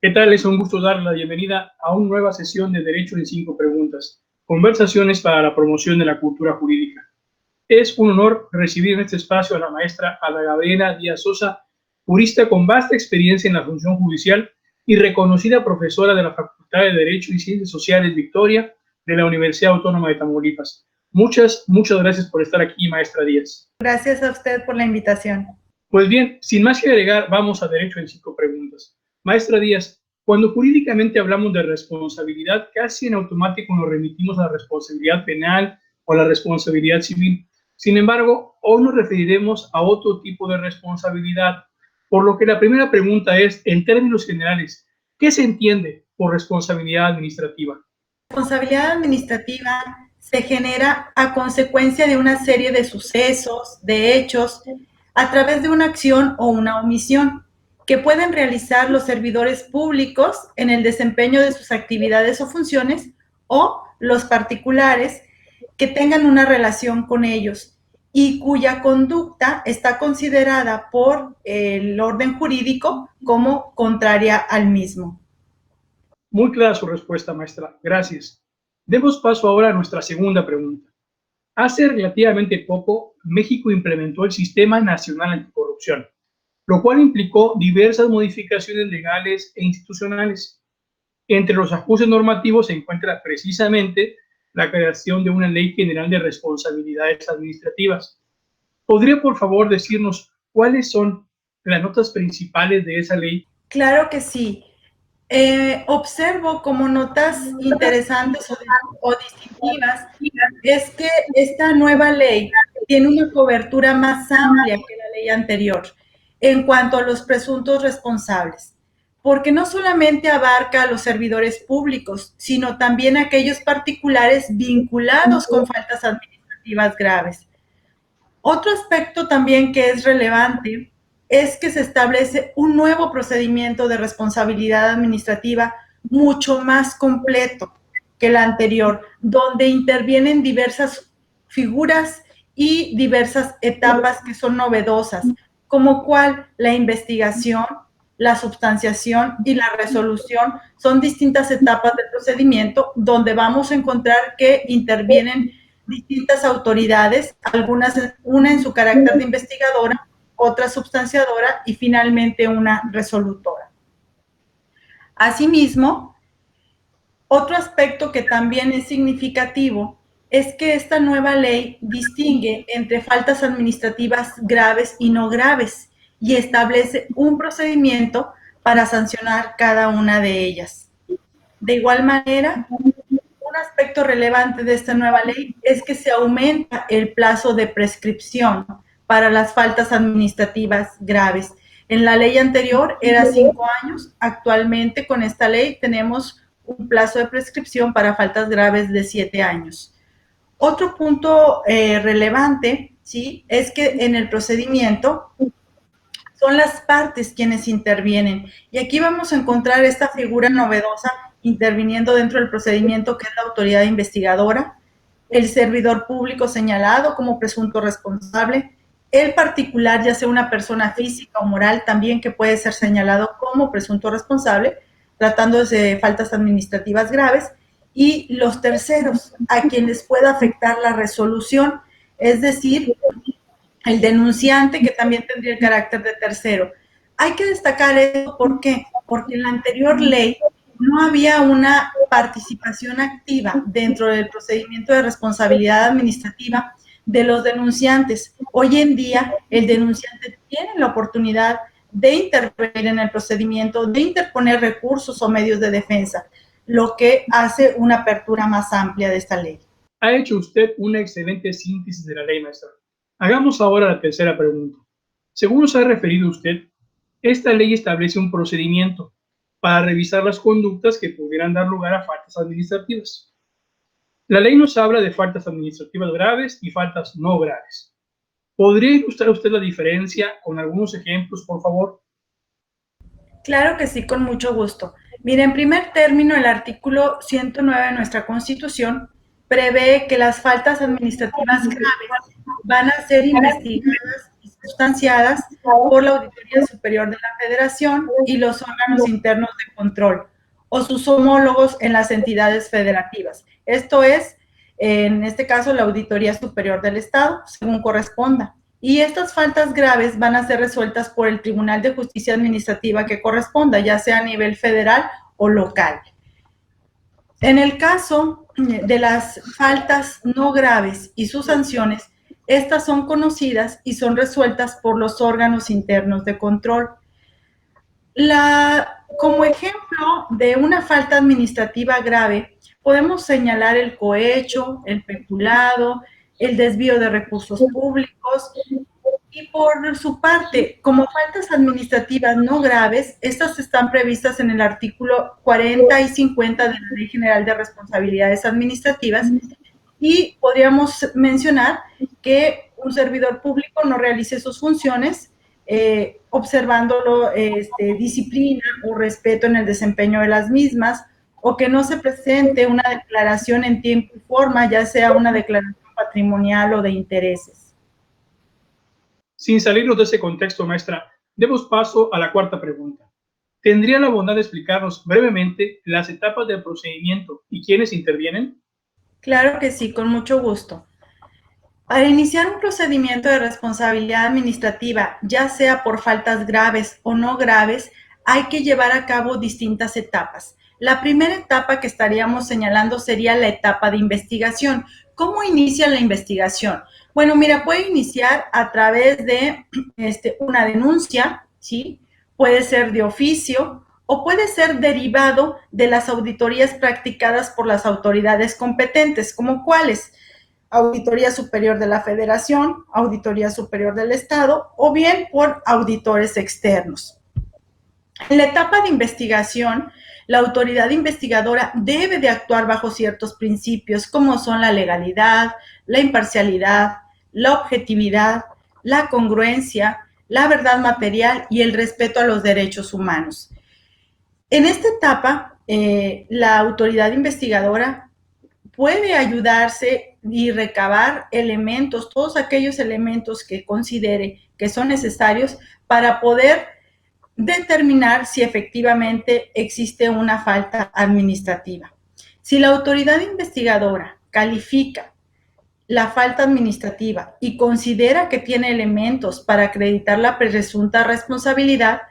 ¿Qué tal? Es un gusto dar la bienvenida a una nueva sesión de Derecho en 5 preguntas, conversaciones para la promoción de la cultura jurídica. Es un honor recibir en este espacio a la maestra Ana Gabriela Díaz Sosa, jurista con vasta experiencia en la función judicial y reconocida profesora de la Facultad de Derecho y Ciencias Sociales Victoria de la Universidad Autónoma de Tamaulipas. Muchas gracias por estar aquí, maestra Díaz. Gracias a usted por la invitación. Pues bien, sin más que agregar, vamos a Derecho en 5 preguntas. Maestra Díaz, cuando jurídicamente hablamos de responsabilidad, casi en automático nos remitimos a la responsabilidad penal o a la responsabilidad civil. Sin embargo, hoy nos referiremos a otro tipo de responsabilidad, por lo que la primera pregunta es, en términos generales, ¿qué se entiende por responsabilidad administrativa? La responsabilidad administrativa se genera a consecuencia de una serie de sucesos, de hechos, a través de una acción o una omisión que pueden realizar los servidores públicos en el desempeño de sus actividades o funciones o los particulares que tengan una relación con ellos y cuya conducta está considerada por el orden jurídico como contraria al mismo. Muy clara su respuesta, maestra. Gracias. Demos paso ahora a nuestra segunda pregunta. Hace relativamente poco, México implementó el Sistema Nacional Anticorrupción, lo cual implicó diversas modificaciones legales e institucionales. Entre los ajustes normativos se encuentra precisamente la creación de una Ley General de Responsabilidades Administrativas. ¿Podría, por favor, decirnos cuáles son las notas principales de esa ley? Claro que sí. Observo como notas interesantes o distintivas es que esta nueva ley tiene una cobertura más amplia que la ley anterior en cuanto a los presuntos responsables, porque no solamente abarca a los servidores públicos, sino también a aquellos particulares vinculados con faltas administrativas graves. Otro aspecto también que es relevante es que se establece un nuevo procedimiento de responsabilidad administrativa mucho más completo que el anterior, donde intervienen diversas figuras y diversas etapas que son novedosas, como cual la investigación, la substanciación y la resolución son distintas etapas del procedimiento donde vamos a encontrar que intervienen distintas autoridades, una en su carácter de investigadora, otra substanciadora y finalmente una resolutora. Asimismo, otro aspecto que también es significativo es que esta nueva ley distingue entre faltas administrativas graves y no graves y establece un procedimiento para sancionar cada una de ellas. De igual manera, un aspecto relevante de esta nueva ley es que se aumenta el plazo de prescripción para las faltas administrativas graves. En la ley anterior era 5 años, actualmente con esta ley tenemos un plazo de prescripción para faltas graves de 7 años. Otro punto relevante, ¿sí?, es que en el procedimiento son las partes quienes intervienen. Y aquí vamos a encontrar esta figura novedosa interviniendo dentro del procedimiento, que es la autoridad investigadora, el servidor público señalado como presunto responsable, el particular, ya sea una persona física o moral, también que puede ser señalado como presunto responsable, tratándose de faltas administrativas graves, y los terceros, a quienes pueda afectar la resolución, es decir, el denunciante, que también tendría el carácter de tercero. Hay que destacar esto, ¿por qué? Porque en la anterior ley no había una participación activa dentro del procedimiento de responsabilidad administrativa de los denunciantes. Hoy en día, el denunciante tiene la oportunidad de intervenir en el procedimiento, de interponer recursos o medios de defensa, lo que hace una apertura más amplia de esta ley. Ha hecho usted una excelente síntesis de la ley, maestra. Hagamos ahora la tercera pregunta. Según nos ha referido usted, esta ley establece un procedimiento para revisar las conductas que pudieran dar lugar a faltas administrativas. La ley nos habla de faltas administrativas graves y faltas no graves. ¿Podría ilustrar usted la diferencia con algunos ejemplos, por favor? Claro que sí, con mucho gusto. Mire, en primer término, el artículo 109 de nuestra Constitución prevé que las faltas administrativas graves van a ser investigadas y sustanciadas por la Auditoría Superior de la Federación y los órganos internos de control o sus homólogos en las entidades federativas. Esto es, en este caso, la Auditoría Superior del Estado, según corresponda. Y estas faltas graves van a ser resueltas por el Tribunal de Justicia Administrativa que corresponda, ya sea a nivel federal o local. En el caso de las faltas no graves y sus sanciones, estas son conocidas y son resueltas por los órganos internos de control. Como ejemplo de una falta administrativa grave, podemos señalar el cohecho, el peculado, el desvío de recursos públicos. Y por su parte, como faltas administrativas no graves, estas están previstas en el artículo 40 y 50 de la Ley General de Responsabilidades Administrativas, y podríamos mencionar que un servidor público no realice sus funciones observándolo disciplina o respeto en el desempeño de las mismas, o que no se presente una declaración en tiempo y forma, ya sea una declaración patrimonial o de intereses. Sin salirnos de ese contexto, maestra, demos paso a la cuarta pregunta. ¿Tendría la bondad de explicarnos brevemente las etapas del procedimiento y quiénes intervienen? Claro que sí, con mucho gusto. Para iniciar un procedimiento de responsabilidad administrativa, ya sea por faltas graves o no graves, hay que llevar a cabo distintas etapas. La primera etapa que estaríamos señalando sería la etapa de investigación. ¿Cómo inicia la investigación? Bueno, mira, puede iniciar a través de una denuncia, ¿sí? Puede ser de oficio o puede ser derivado de las auditorías practicadas por las autoridades competentes, como cuáles: Auditoría Superior de la Federación, Auditoría Superior del Estado, o bien por auditores externos. En la etapa de investigación, la autoridad investigadora debe de actuar bajo ciertos principios, como son la legalidad, la imparcialidad, la objetividad, la congruencia, la verdad material y el respeto a los derechos humanos. En esta etapa, la autoridad investigadora puede ayudarse y recabar elementos, todos aquellos elementos que considere que son necesarios para poder determinar si efectivamente existe una falta administrativa. Si la autoridad investigadora califica la falta administrativa y considera que tiene elementos para acreditar la presunta responsabilidad,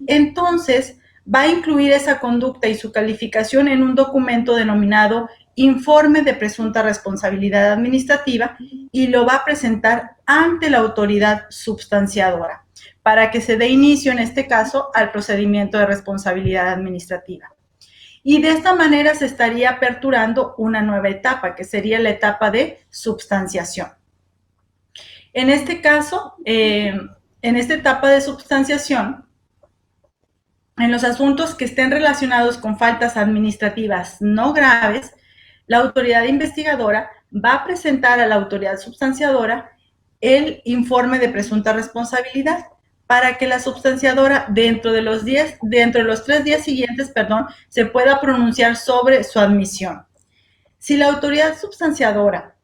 entonces va a incluir esa conducta y su calificación en un documento denominado Informe de Presunta Responsabilidad Administrativa, y lo va a presentar ante la autoridad substanciadora para que se dé inicio, en este caso, al procedimiento de responsabilidad administrativa. Y de esta manera se estaría aperturando una nueva etapa, que sería la etapa de substanciación. En este caso, en esta etapa de substanciación, en los asuntos que estén relacionados con faltas administrativas no graves, la autoridad investigadora va a presentar a la autoridad substanciadora el informe de presunta responsabilidad para que la substanciadora dentro de los 3 días siguientes, se pueda pronunciar sobre su admisión. Si la autoridad substanciadora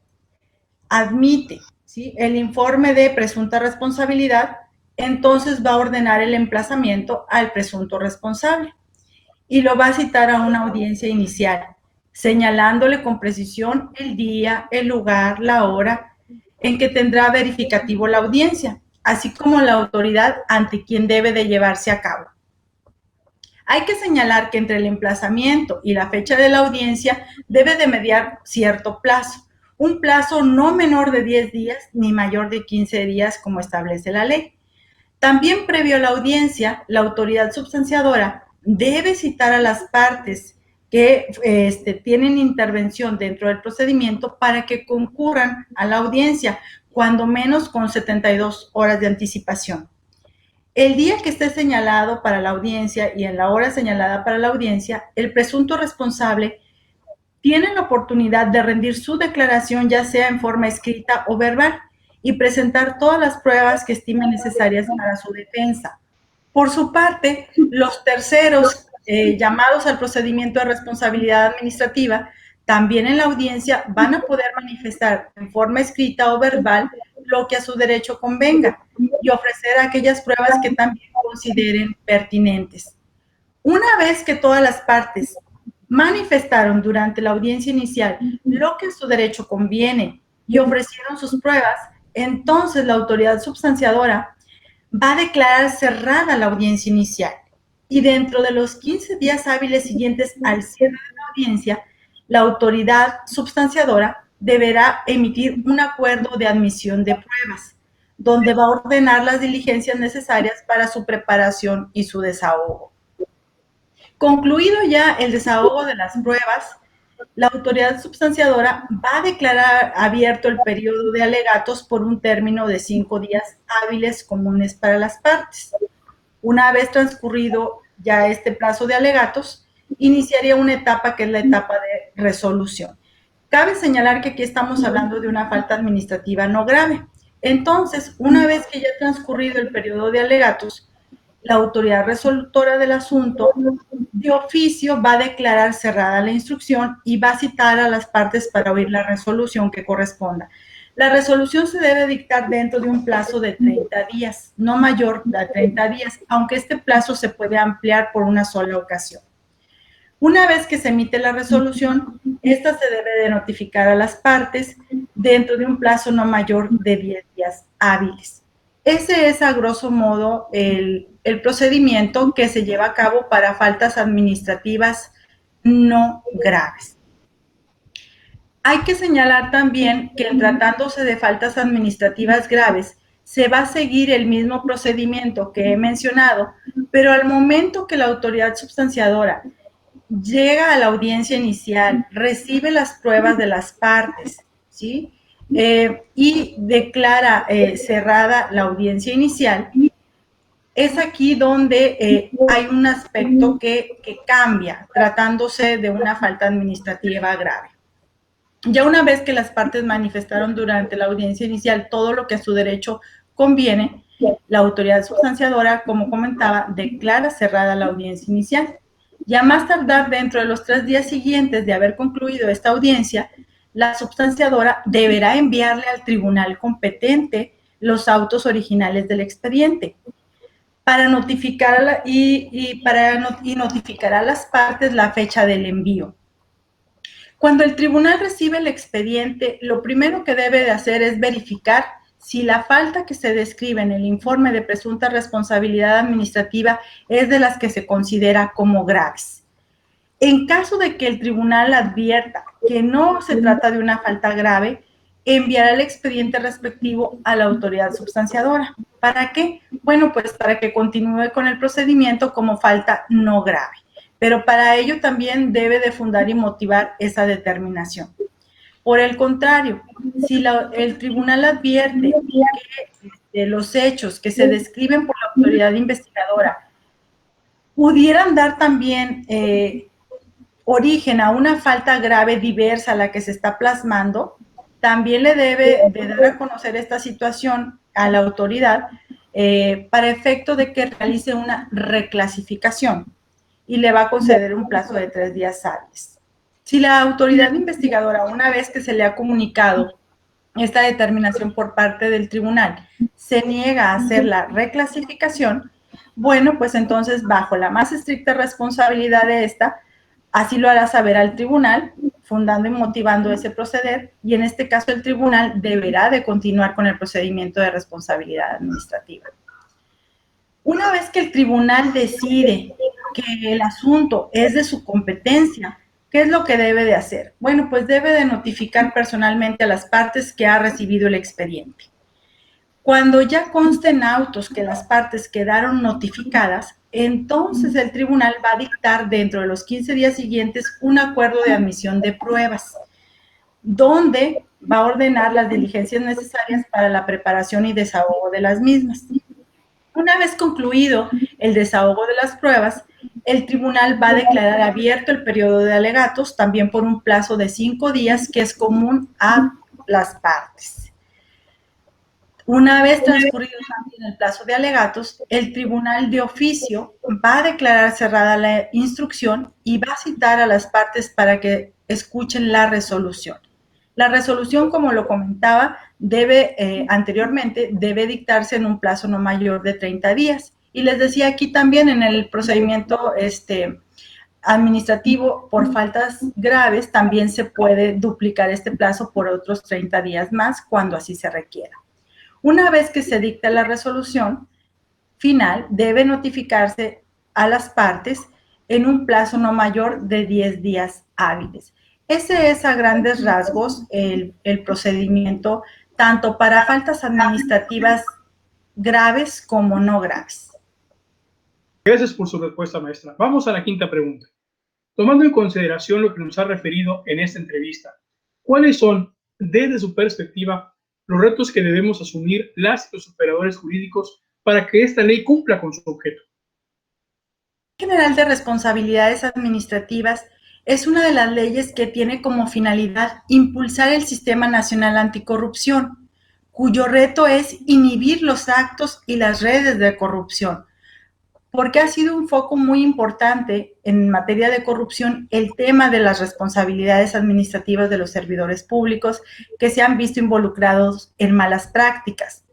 admite, ¿sí?, el informe de presunta responsabilidad, entonces va a ordenar el emplazamiento al presunto responsable y lo va a citar a una audiencia inicial, señalándole con precisión el día, el lugar, la hora en que tendrá verificativo la audiencia, así como la autoridad ante quien debe de llevarse a cabo. Hay que señalar que entre el emplazamiento y la fecha de la audiencia debe de mediar cierto plazo, un plazo no menor de 10 días ni mayor de 15 días como establece la ley. También previo a la audiencia, la autoridad substanciadora debe citar a las partes que tienen intervención dentro del procedimiento para que concurran a la audiencia, cuando menos con 72 horas de anticipación. El día que esté señalado para la audiencia y en la hora señalada para la audiencia, el presunto responsable tiene la oportunidad de rendir su declaración, ya sea en forma escrita o verbal, y presentar todas las pruebas que estime necesarias para su defensa. Por su parte, los terceros llamados al procedimiento de responsabilidad administrativa También en la audiencia van a poder manifestar en forma escrita o verbal lo que a su derecho convenga y ofrecer aquellas pruebas que también consideren pertinentes. Una vez que todas las partes manifestaron durante la audiencia inicial lo que a su derecho conviene y ofrecieron sus pruebas, entonces la autoridad substanciadora va a declarar cerrada la audiencia inicial y dentro de los 15 días hábiles siguientes al cierre de la audiencia, la autoridad substanciadora deberá emitir un acuerdo de admisión de pruebas, donde va a ordenar las diligencias necesarias para su preparación y su desahogo. Concluido ya el desahogo de las pruebas, la autoridad substanciadora va a declarar abierto el periodo de alegatos por un término de 5 días hábiles comunes para las partes. Una vez transcurrido ya este plazo de alegatos, iniciaría una etapa que es la etapa de resolución. Cabe señalar que aquí estamos hablando de una falta administrativa no grave. Entonces, una vez que ya ha transcurrido el periodo de alegatos, la autoridad resolutora del asunto de oficio va a declarar cerrada la instrucción y va a citar a las partes para oír la resolución que corresponda. La resolución se debe dictar dentro de un plazo de 30 días, no mayor de 30 días, aunque este plazo se puede ampliar por una sola ocasión. Una vez que se emite la resolución, esta se debe de notificar a las partes dentro de un plazo no mayor de 10 días hábiles. Ese es a grosso modo el procedimiento que se lleva a cabo para faltas administrativas no graves. Hay que señalar también que en tratándose de faltas administrativas graves, se va a seguir el mismo procedimiento que he mencionado, pero al momento que la autoridad substanciadora llega a la audiencia inicial, recibe las pruebas de las partes, ¿sí? Y declara cerrada la audiencia inicial, es aquí donde hay un aspecto que cambia, tratándose de una falta administrativa grave. Ya una vez que las partes manifestaron durante la audiencia inicial todo lo que a su derecho conviene, la autoridad substanciadora, como comentaba, declara cerrada la audiencia inicial. Ya más tardar dentro de los 3 días siguientes de haber concluido esta audiencia, la substanciadora deberá enviarle al tribunal competente los autos originales del expediente para notificar notificará a las partes la fecha del envío. Cuando el tribunal recibe el expediente, lo primero que debe de hacer es verificar si la falta que se describe en el informe de presunta responsabilidad administrativa es de las que se considera como graves. En caso de que el tribunal advierta que no se trata de una falta grave, enviará el expediente respectivo a la autoridad substanciadora. ¿Para qué? Bueno, pues para que continúe con el procedimiento como falta no grave. Pero para ello también debe de fundar y motivar esa determinación. Por el contrario, si el tribunal advierte que los hechos que se describen por la autoridad investigadora pudieran dar también origen a una falta grave diversa a la que se está plasmando, también le debe de dar a conocer esta situación a la autoridad para efecto de que realice una reclasificación y le va a conceder un plazo de 3 días hábiles. Si la autoridad investigadora, una vez que se le ha comunicado esta determinación por parte del tribunal, se niega a hacer la reclasificación, bueno, pues entonces bajo la más estricta responsabilidad de esta, así lo hará saber al tribunal, fundando y motivando ese proceder, y en este caso el tribunal deberá de continuar con el procedimiento de responsabilidad administrativa. Una vez que el tribunal decide que el asunto es de su competencia, ¿qué es lo que debe de hacer? Bueno, pues debe de notificar personalmente a las partes que ha recibido el expediente. Cuando ya consten autos que las partes quedaron notificadas, entonces el tribunal va a dictar dentro de los 15 días siguientes un acuerdo de admisión de pruebas, donde va a ordenar las diligencias necesarias para la preparación y desahogo de las mismas. Una vez concluido el desahogo de las pruebas, el tribunal va a declarar abierto el periodo de alegatos, también por un plazo de 5 días, que es común a las partes. Una vez transcurrido también el plazo de alegatos, el tribunal de oficio va a declarar cerrada la instrucción y va a citar a las partes para que escuchen la resolución. La resolución, como lo comentaba, anteriormente, debe dictarse en un plazo no mayor de 30 días. Y les decía aquí también en el procedimiento administrativo por faltas graves, también se puede duplicar este plazo por otros 30 días más cuando así se requiera. Una vez que se dicta la resolución final, debe notificarse a las partes en un plazo no mayor de 10 días hábiles. Ese es a grandes rasgos el procedimiento, tanto para faltas administrativas graves como no graves. Gracias por su respuesta, maestra. Vamos a la quinta pregunta. Tomando en consideración lo que nos ha referido en esta entrevista, ¿cuáles son, desde su perspectiva, los retos que debemos asumir las y los operadores jurídicos para que esta ley cumpla con su objeto? La Ley General de Responsabilidades Administrativas es una de las leyes que tiene como finalidad impulsar el Sistema Nacional Anticorrupción, cuyo reto es inhibir los actos y las redes de corrupción, porque ha sido un foco muy importante en materia de corrupción el tema de las responsabilidades administrativas de los servidores públicos que se han visto involucrados en malas prácticas.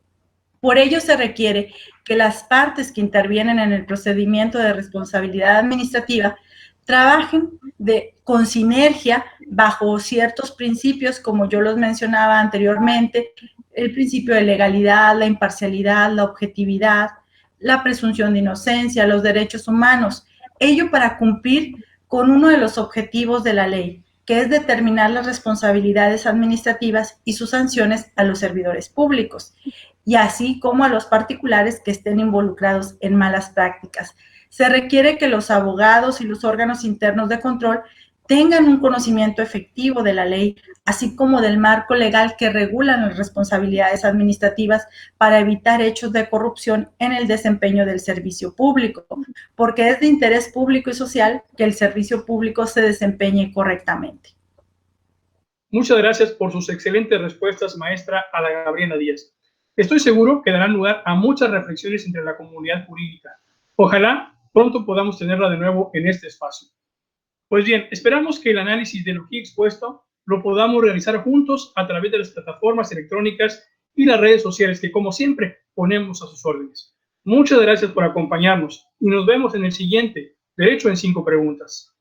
Por ello se requiere que las partes que intervienen en el procedimiento de responsabilidad administrativa trabajen con sinergia bajo ciertos principios, como yo los mencionaba anteriormente, el principio de legalidad, la imparcialidad, la objetividad, la presunción de inocencia, los derechos humanos. Ello para cumplir con uno de los objetivos de la ley, que es determinar las responsabilidades administrativas y sus sanciones a los servidores públicos, y así como a los particulares que estén involucrados en malas prácticas. Se requiere que los abogados y los órganos internos de control tengan un conocimiento efectivo de la ley, así como del marco legal que regula las responsabilidades administrativas para evitar hechos de corrupción en el desempeño del servicio público, porque es de interés público y social que el servicio público se desempeñe correctamente. Muchas gracias por sus excelentes respuestas, maestra Ada Gabriela Díaz. Estoy seguro que darán lugar a muchas reflexiones entre la comunidad jurídica. Ojalá pronto podamos tenerla de nuevo en este espacio. Pues bien, esperamos que el análisis de lo que he expuesto lo podamos realizar juntos a través de las plataformas electrónicas y las redes sociales que, como siempre, ponemos a sus órdenes. Muchas gracias por acompañarnos y nos vemos en el siguiente Derecho en 5 Preguntas.